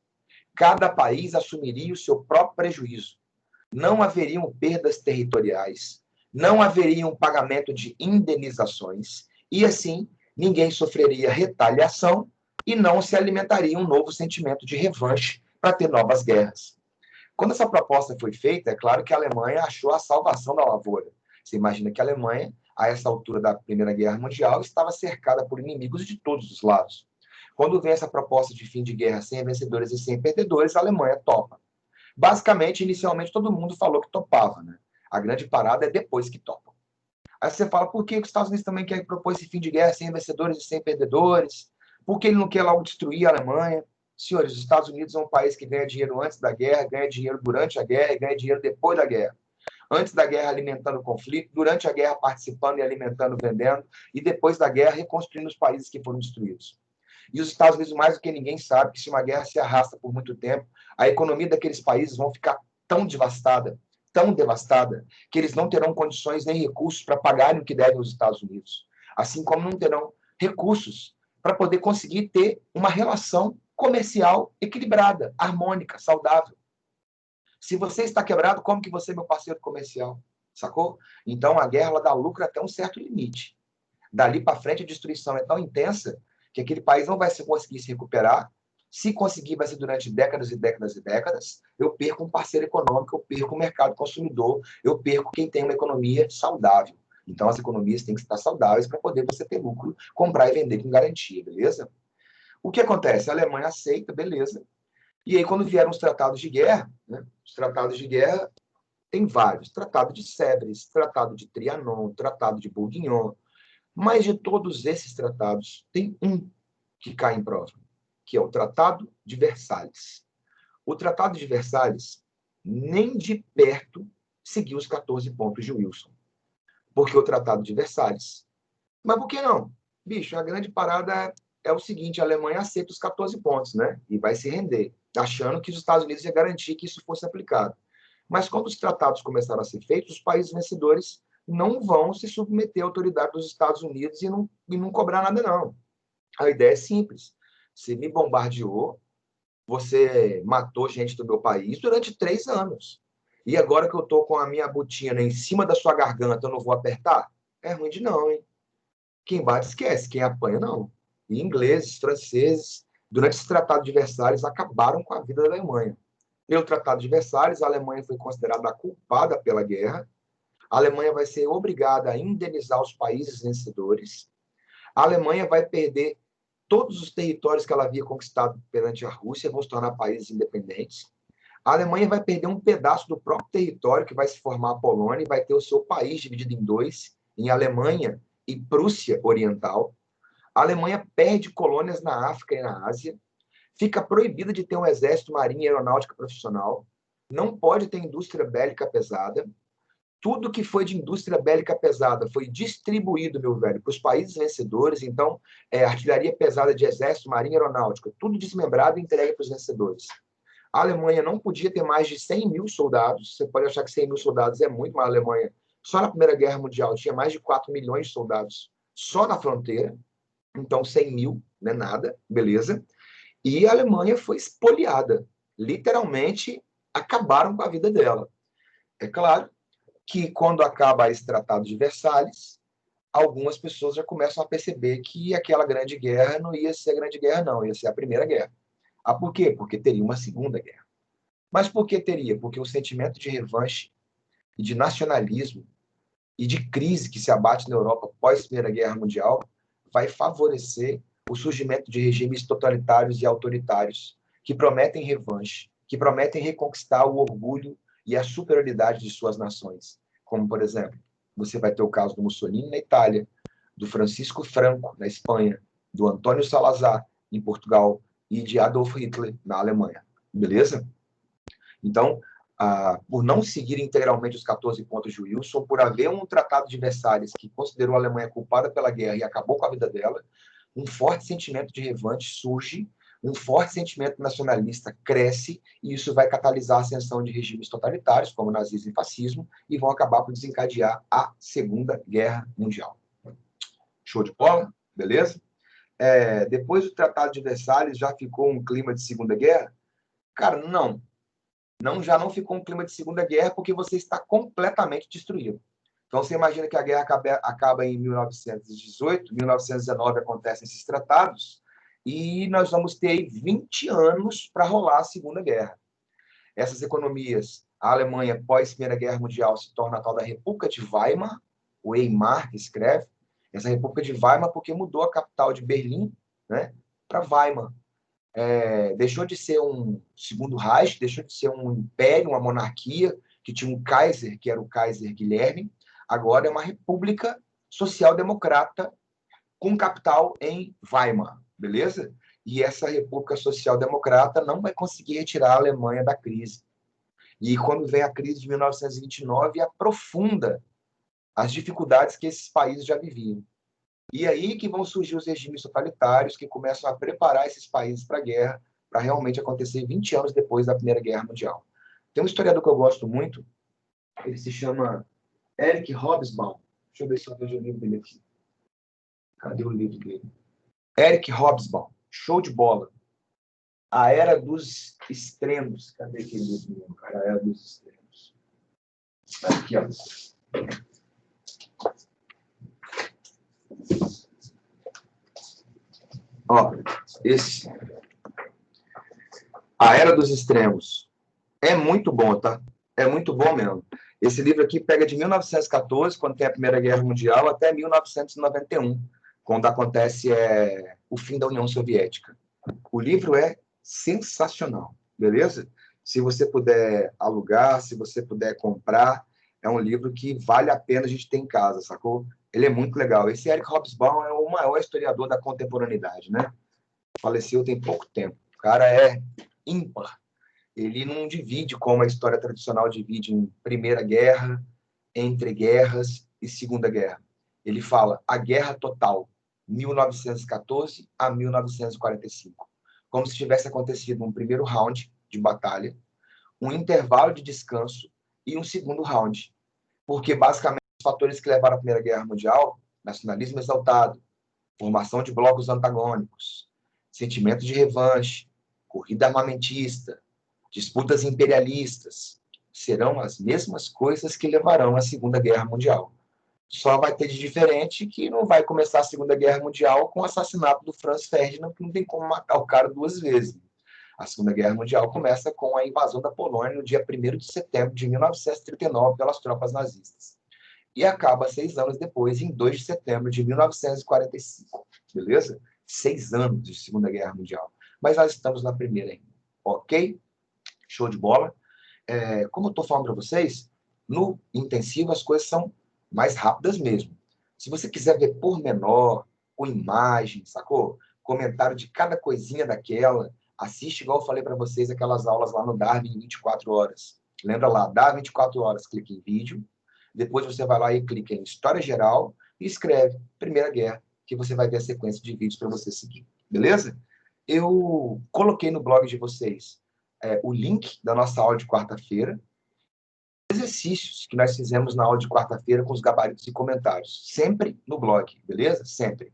S1: Cada país assumiria o seu próprio prejuízo. Não haveriam perdas territoriais, não haveria um pagamento de indenizações, e assim ninguém sofreria retaliação e não se alimentaria um novo sentimento de revanche para ter novas guerras. Quando essa proposta foi feita, é claro que a Alemanha achou a salvação da lavoura. Você imagina que a Alemanha, a essa altura da Primeira Guerra Mundial, estava cercada por inimigos de todos os lados. Quando vem essa proposta de fim de guerra sem vencedores e sem perdedores, a Alemanha topa. Basicamente, inicialmente, todo mundo falou que topava, né? A grande parada é depois que topam. Aí você fala, por que os Estados Unidos também quer propor esse fim de guerra sem vencedores e sem perdedores? Por que ele não quer logo destruir a Alemanha? Senhores, os Estados Unidos é um país que ganha dinheiro antes da guerra, ganha dinheiro durante a guerra e ganha dinheiro depois da guerra. Antes da guerra, alimentando o conflito, durante a guerra, participando e alimentando, vendendo, e depois da guerra, reconstruindo os países que foram destruídos. E os Estados Unidos, mais do que ninguém, sabe que se uma guerra se arrasta por muito tempo, a economia daqueles países vão ficar tão devastada, que eles não terão condições nem recursos para pagarem o que devem aos Estados Unidos. Assim como não terão recursos para poder conseguir ter uma relação comercial equilibrada, harmônica, saudável. Se você está quebrado, como que você é meu parceiro comercial? Sacou? Então, a guerra ela dá lucro até um certo limite. Dali para frente, a destruição é tão intensa que aquele país não vai conseguir se recuperar. Se conseguir, vai ser durante décadas e décadas e décadas. Eu perco um parceiro econômico, eu perco o mercado consumidor, eu perco quem tem uma economia saudável. Então, as economias têm que estar saudáveis para poder você ter lucro, comprar e vender com garantia, beleza? O que acontece? A Alemanha aceita, beleza. E aí, quando vieram os tratados de guerra, né? Os tratados de guerra tem vários. Tratado de Sèvres, Tratado de Trianon, Tratado de Bourguignon. Mas de todos esses tratados, tem um que cai em prova, que é o Tratado de Versalhes. O Tratado de Versalhes nem de perto seguiu os 14 pontos de Wilson. Porque o Tratado de Versalhes. Mas por que não? Bicho, a grande parada é o seguinte, a Alemanha aceita os 14 pontos, né? E vai se render, achando que os Estados Unidos iam garantir que isso fosse aplicado. Mas quando os tratados começaram a ser feitos, os países vencedores não vão se submeter à autoridade dos Estados Unidos e não cobrar nada, não. A ideia é simples. Você me bombardeou, você matou gente do meu país durante 3 anos. E agora que eu estou com a minha botina em cima da sua garganta, eu não vou apertar? É ruim de não, hein? Quem bate, esquece. Quem apanha, não. E ingleses, franceses, durante esse Tratado de Versalhes, acabaram com a vida da Alemanha. Pelo Tratado de Versalhes, a Alemanha foi considerada a culpada pela guerra. A Alemanha vai ser obrigada a indenizar os países vencedores. A Alemanha vai perder todos os territórios que ela havia conquistado perante a Rússia, vão se tornar países independentes. A Alemanha vai perder um pedaço do próprio território, que vai se formar a Polônia, e vai ter o seu país dividido em dois, em Alemanha e Prússia Oriental. A Alemanha perde colônias na África e na Ásia. Fica proibida de ter um exército, marinha e aeronáutica profissional. Não pode ter indústria bélica pesada. Tudo que foi de indústria bélica pesada foi distribuído, meu velho, para os países vencedores. Então, artilharia pesada de exército, marinha e aeronáutica, tudo desmembrado e entregue para os vencedores. A Alemanha não podia ter mais de 100 mil soldados. Você pode achar que 100 mil soldados é muito, mas a Alemanha, só na Primeira Guerra Mundial, tinha mais de 4 milhões de soldados só na fronteira. Então, 100 mil não é nada, beleza? E a Alemanha foi espoliada. Literalmente, acabaram com a vida dela. É claro que, quando acaba esse Tratado de Versalhes, algumas pessoas já começam a perceber que aquela grande guerra não ia ser a grande guerra, não, ia ser a Primeira Guerra. Ah, por quê? Porque teria uma Segunda Guerra. Mas por que teria? Porque o sentimento de revanche e de nacionalismo e de crise que se abate na Europa pós Primeira Guerra Mundial vai favorecer o surgimento de regimes totalitários e autoritários que prometem revanche, que prometem reconquistar o orgulho e a superioridade de suas nações. Como, por exemplo, você vai ter o caso do Mussolini na Itália, do Francisco Franco na Espanha, do Antônio Salazar em Portugal e de Adolf Hitler na Alemanha. Beleza? Então, por não seguir integralmente os 14 pontos de Wilson, por haver um tratado de Versalhes que considerou a Alemanha culpada pela guerra e acabou com a vida dela, um forte sentimento de revanche surge, um forte sentimento nacionalista cresce, e isso vai catalisar a ascensão de regimes totalitários, como o nazismo e o fascismo, e vão acabar por desencadear a Segunda Guerra Mundial. Show de bola? Beleza? Depois do Tratado de Versalhes, já ficou um clima de Segunda Guerra? Cara, não. Já não ficou um clima de Segunda Guerra porque você está completamente destruído. Então, você imagina que a guerra acaba em 1918, 1919 acontecem esses tratados, e nós vamos ter 20 anos para rolar a Segunda Guerra. Essas economias, a Alemanha, pós-Primeira Guerra Mundial, se torna a tal da República de Weimar, o Weimar que escreve, essa República de Weimar porque mudou a capital de Berlim, né, para Weimar. Deixou de ser um segundo Reich, deixou de ser um império, uma monarquia, que tinha um Kaiser, que era o Kaiser Guilherme, agora é uma república social-democrata com capital em Weimar, beleza? E essa república social-democrata não vai conseguir retirar a Alemanha da crise. E quando vem a crise de 1929, aprofunda as dificuldades que esses países já viviam. E aí que vão surgir os regimes totalitários que começam a preparar esses países para a guerra, para realmente acontecer 20 anos depois da Primeira Guerra Mundial. Tem um historiador que eu gosto muito, ele se chama Eric Hobsbawm. Deixa eu ver se eu vejo o livro dele aqui. Cadê o livro dele? Eric Hobsbawm. Show de bola. A Era dos Extremos. Cadê aquele livro mesmo, cara? A Era dos Extremos. Aqui, ó. Ó, esse. A Era dos Extremos. É muito bom, tá? É muito bom mesmo. Esse livro aqui pega de 1914, quando tem a Primeira Guerra Mundial, até 1991, quando acontece o fim da União Soviética. O livro é sensacional, beleza? Se você puder alugar, se você puder comprar, é um livro que vale a pena a gente ter em casa, sacou? Ele é muito legal. Esse Eric Hobsbawm é o maior historiador da contemporaneidade, né? Faleceu tem pouco tempo. O cara é ímpar. Ele não divide como a história tradicional divide em Primeira Guerra, entre guerras e Segunda Guerra. Ele fala a guerra total, 1914 a 1945. Como se tivesse acontecido um primeiro round de batalha, um intervalo de descanso e um segundo round. Porque, basicamente, fatores que levaram à Primeira Guerra Mundial: nacionalismo exaltado, formação de blocos antagônicos, sentimento de revanche, corrida armamentista, disputas imperialistas, serão as mesmas coisas que levarão à Segunda Guerra Mundial. Só vai ter de diferente que não vai começar a Segunda Guerra Mundial com o assassinato do Franz Ferdinand, que não tem como matar o cara duas vezes. A Segunda Guerra Mundial começa com a invasão da Polônia no dia 1º de setembro de 1939 pelas tropas nazistas. E acaba 6 anos depois, em 2 de setembro de 1945. Beleza? 6 anos de Segunda Guerra Mundial. Mas nós estamos na primeira ainda. Ok? Show de bola. Como eu estou falando para vocês, no intensivo as coisas são mais rápidas mesmo. Se você quiser ver por menor, com imagem, sacou? Comentário de cada coisinha daquela, assiste, igual eu falei para vocês, aquelas aulas lá no Darwin em 24 horas. Lembra lá, dá 24 horas, clique em vídeo, depois você vai lá e clica em História Geral e escreve Primeira Guerra, que você vai ver a sequência de vídeos para você seguir. Beleza? Eu coloquei no blog de vocês o link da nossa aula de quarta-feira, exercícios que nós fizemos na aula de quarta-feira com os gabaritos e comentários. Sempre no blog, beleza? Sempre.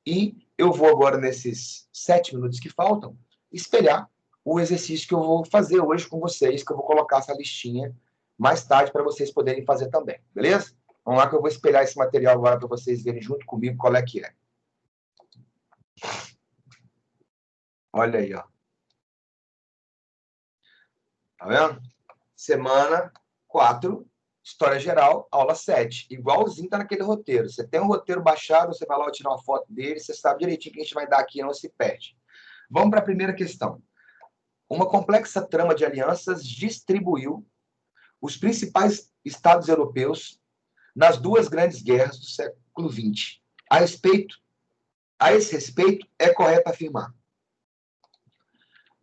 S1: E eu vou agora, nesses 7 minutos que faltam, espelhar o exercício que eu vou fazer hoje com vocês, que eu vou colocar essa listinha mais tarde para vocês poderem fazer também, beleza? Vamos lá que eu vou espelhar esse material agora para vocês verem junto comigo qual é que é. Olha aí, ó. Tá vendo? Semana 4, História Geral, aula 7. Igualzinho tá naquele roteiro. Você tem um roteiro baixado, você vai lá tirar uma foto dele, você sabe direitinho que a gente vai dar aqui, não se perde. Vamos para a primeira questão. Uma complexa trama de alianças distribuiu os principais estados europeus nas duas grandes guerras do século XX. A esse respeito, é correto afirmar: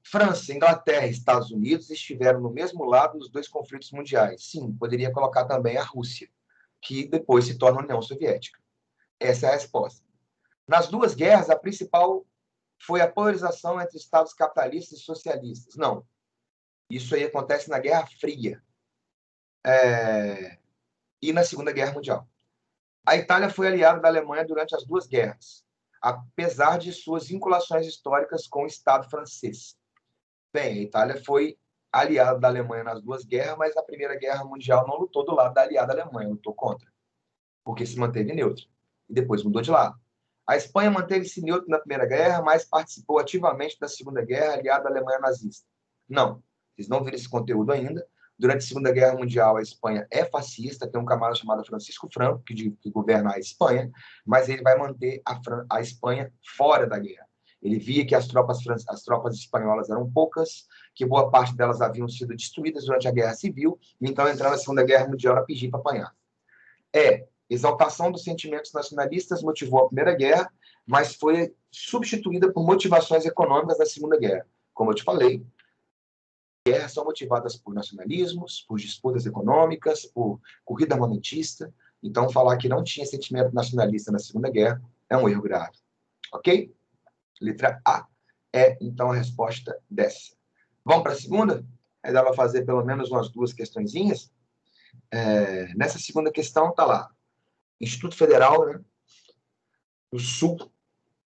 S1: França, Inglaterra e Estados Unidos estiveram no mesmo lado dos dois conflitos mundiais. Sim, poderia colocar também a Rússia, que depois se torna a União Soviética. Essa é a resposta. Nas duas guerras, a principal foi a polarização entre estados capitalistas e socialistas. Não. Isso aí acontece na Guerra Fria e na Segunda Guerra Mundial. A Itália foi aliada da Alemanha durante as duas guerras, apesar de suas vinculações históricas com o Estado francês. Bem, a Itália foi aliada da Alemanha nas duas guerras, mas na Primeira Guerra Mundial não lutou do lado da aliada Alemanha, lutou contra, porque se manteve neutro. E depois mudou de lado. A Espanha manteve-se neutro na Primeira Guerra, mas participou ativamente da Segunda Guerra, aliada à Alemanha nazista. Não, vocês não viram esse conteúdo ainda. Durante a Segunda Guerra Mundial, a Espanha é fascista, tem um camarada chamado Francisco Franco, que governa a Espanha, mas ele vai manter a Espanha fora da guerra. Ele via que as tropas espanholas eram poucas, que boa parte delas haviam sido destruídas durante a Guerra Civil, e então entrar na Segunda Guerra Mundial era pedir para apanhar. Exaltação dos sentimentos nacionalistas motivou a Primeira Guerra, mas foi substituída por motivações econômicas da Segunda Guerra. Como eu te falei, guerras são motivadas por nacionalismos, por disputas econômicas, por corrida armamentista. Então, falar que não tinha sentimento nacionalista na Segunda Guerra é um erro grave. Ok? Letra A é, então, a resposta dessa. Vamos para a segunda? Aí dá para fazer pelo menos umas 2 questõezinhas. Nessa segunda questão, está lá. Instituto Federal, né, do Sul.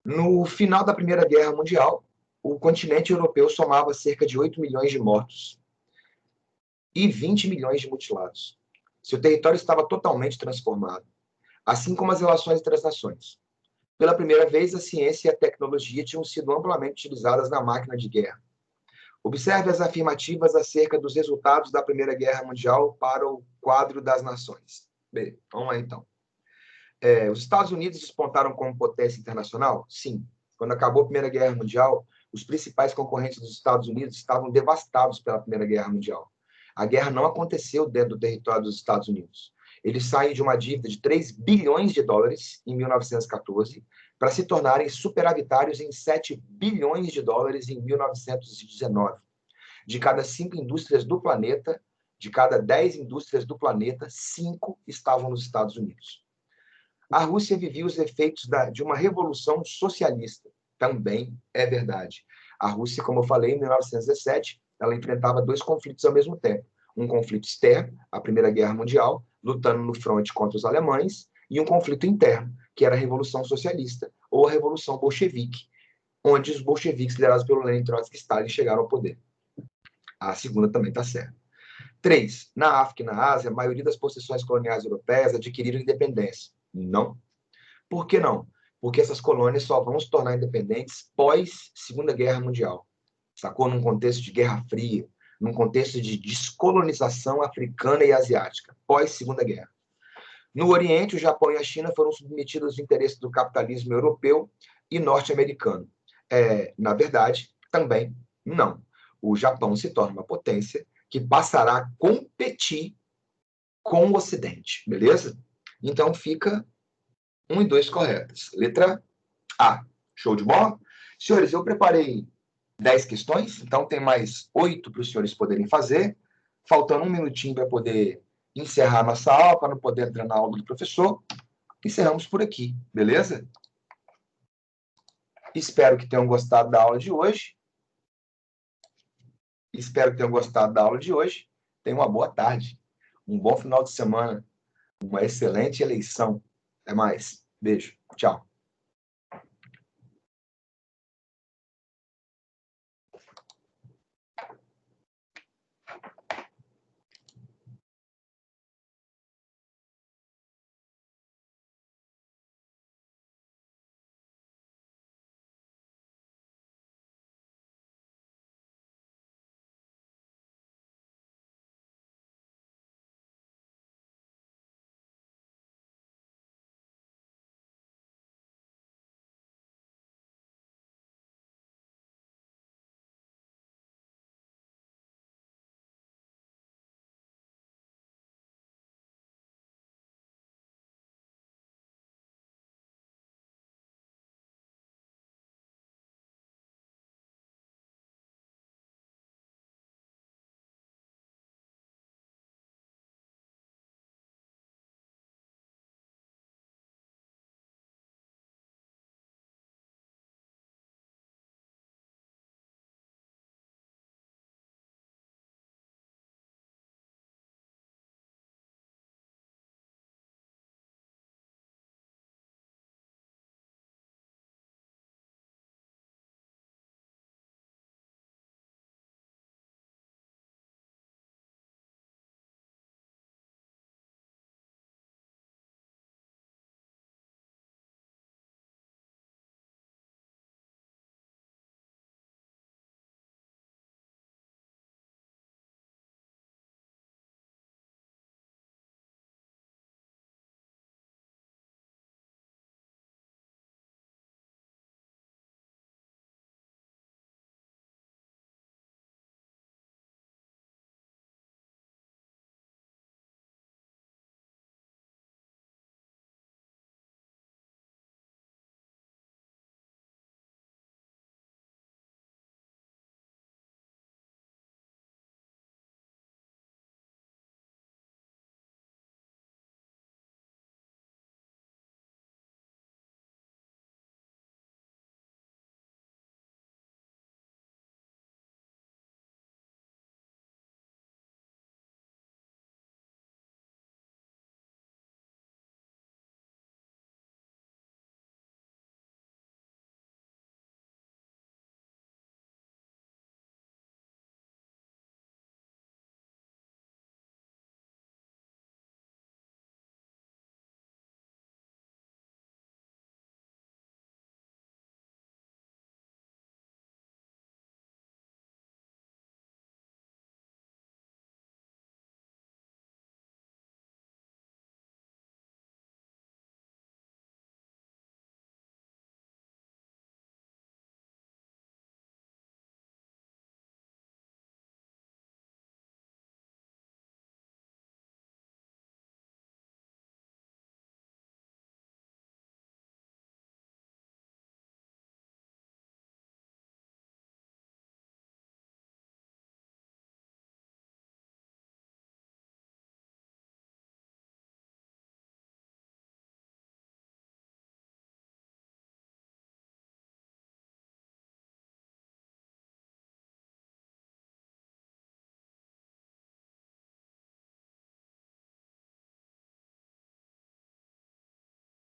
S1: No final da Primeira Guerra Mundial, o continente europeu somava cerca de 8 milhões de mortos e 20 milhões de mutilados. Seu território estava totalmente transformado, assim como as relações entre as nações. Pela primeira vez, a ciência e a tecnologia tinham sido amplamente utilizadas na máquina de guerra. Observe as afirmativas acerca dos resultados da Primeira Guerra Mundial para o quadro das nações. Bem, vamos lá então. Os Estados Unidos despontaram como potência internacional? Sim. Quando acabou a Primeira Guerra Mundial, os principais concorrentes dos Estados Unidos estavam devastados pela Primeira Guerra Mundial. A guerra não aconteceu dentro do território dos Estados Unidos. Eles saem de uma dívida de 3 bilhões de dólares em 1914 para se tornarem superavitários em 7 bilhões de dólares em 1919. De cada 5 indústrias do planeta, de cada 10 indústrias do planeta, 5 estavam nos Estados Unidos. A Rússia vivia os efeitos de uma revolução socialista. Também é verdade. A Rússia, como eu falei, em 1917, ela enfrentava 2 conflitos ao mesmo tempo. um conflito externo, a Primeira Guerra Mundial, lutando no fronte contra os alemães, e um conflito interno, que era a Revolução Socialista, ou a Revolução Bolchevique, onde os bolcheviques, liderados pelo Lenin, Trotsky e Stalin, chegaram ao poder. A segunda também está certa. 3. Na África e na Ásia, a maioria das possessões coloniais europeias adquiriram independência. Não. Por que não? Porque essas colônias só vão se tornar independentes pós Segunda Guerra Mundial. Sacou? Num contexto de Guerra Fria, num contexto de descolonização africana e asiática, pós Segunda Guerra. No Oriente, o Japão e a China foram submetidos aos interesses do capitalismo europeu e norte-americano. Na verdade, também não. O Japão se torna uma potência que passará a competir com o Ocidente, beleza? Então fica 1 e 2 corretas. Letra A. Show de bola? Senhores, eu preparei 10 questões, então tem mais 8 para os senhores poderem fazer. Faltando um minutinho para poder encerrar nossa aula, para não poder entrar na aula do professor. Encerramos por aqui, beleza? Espero que tenham gostado da aula de hoje. Tenham uma boa tarde, um bom final de semana, uma excelente eleição. Até mais. Beijo. Tchau.